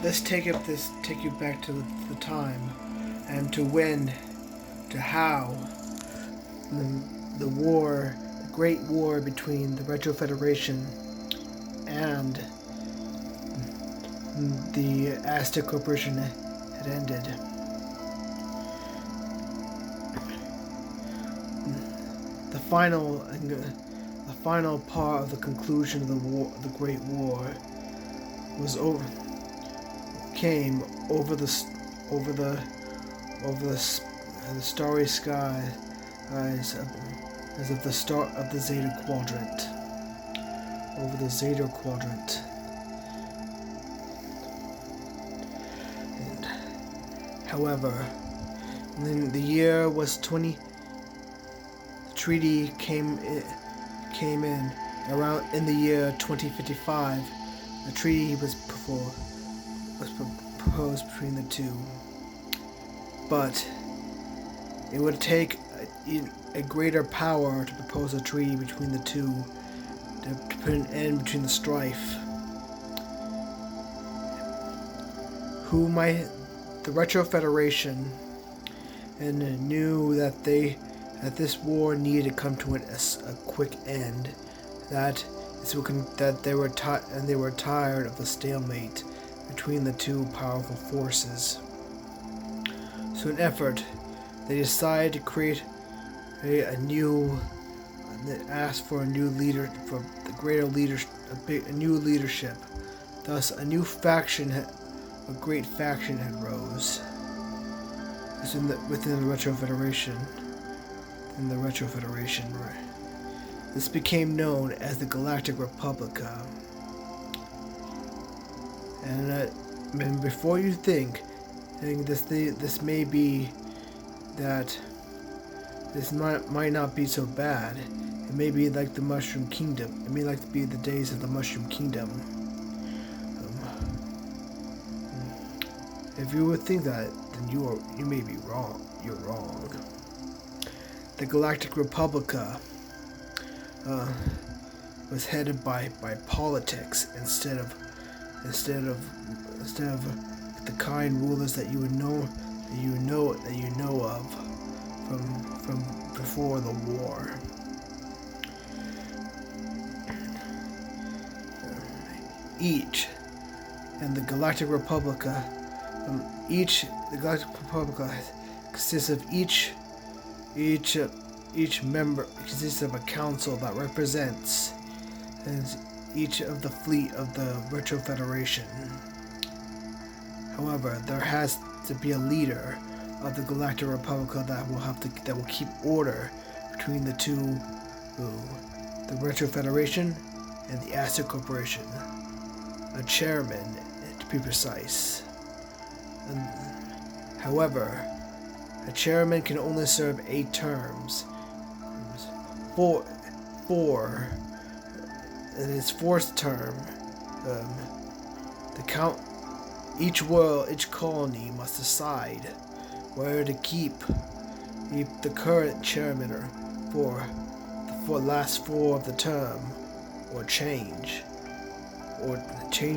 let's take you back to the time, and to how the war, the Great War between the Retro Federation and the AZTEC Corporation had ended. The final part of the conclusion of the Great War, came over the starry sky as of the start of the Zeta Quadrant. Over the Zeta Quadrant. And, however, the year was 20. The treaty came in around in the year 2055. The treaty was proposed between the two, but it would take a greater power to propose a treaty between the two to put an end between the strife. The Retro Federation and knew that this war needed to come to a quick end. That they were tired of the stalemate between the two powerful forces. So, in an effort, they decided to create a new leadership. Thus, a great faction had rose within the Retro Federation. This became known as the Galactic Republica. And before you think this may be that this might not be so bad. It may be like the Mushroom Kingdom. It may like to be the days of the Mushroom Kingdom. If you would think that, then you may be wrong. You're wrong. The Galactic Republica was headed by politics instead of the kind rulers that you know of from before the war. The Galactic Republica consists of each member consists of a council that represents each of the fleet of the Retro Federation. However, there has to be a leader of the Galactic Republica that will keep order between the two, the Retro Federation and the AZTEC Corporation. A chairman, to be precise. However, a chairman can only serve 8 terms. In his 4th term, each colony must decide whether to keep the current chairman for the last 4 of the term, or change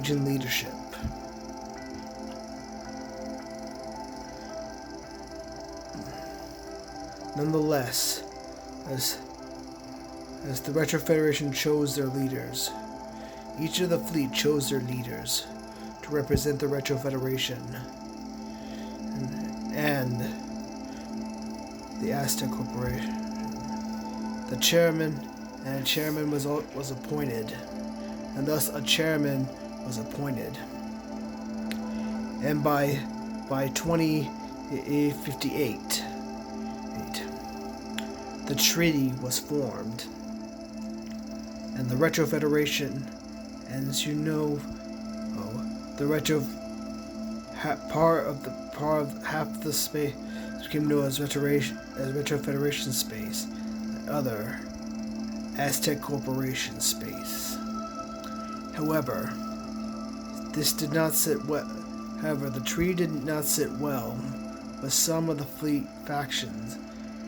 in leadership. Nonetheless, as the Retro Federation chose their leaders, each of the fleet chose their leaders to represent the Retro Federation and the AZTEC Corporation. A chairman was appointed, and thus a chairman was appointed. And by 2058, the treaty was formed, and the Retro Federation, and as you know, the Retro part of half of the space became known as Retro Federation space, and other AZTEC Corporation space. However, the treaty did not sit well with some of the fleet factions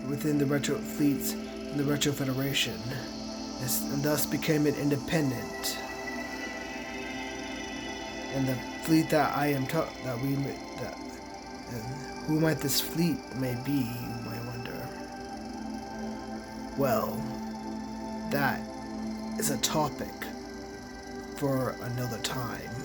within the Retro fleets in the Retro Federation, and thus became an independent. And the fleet that I am that we that and who might this fleet may be, you might wonder. Well, that is a topic for another time.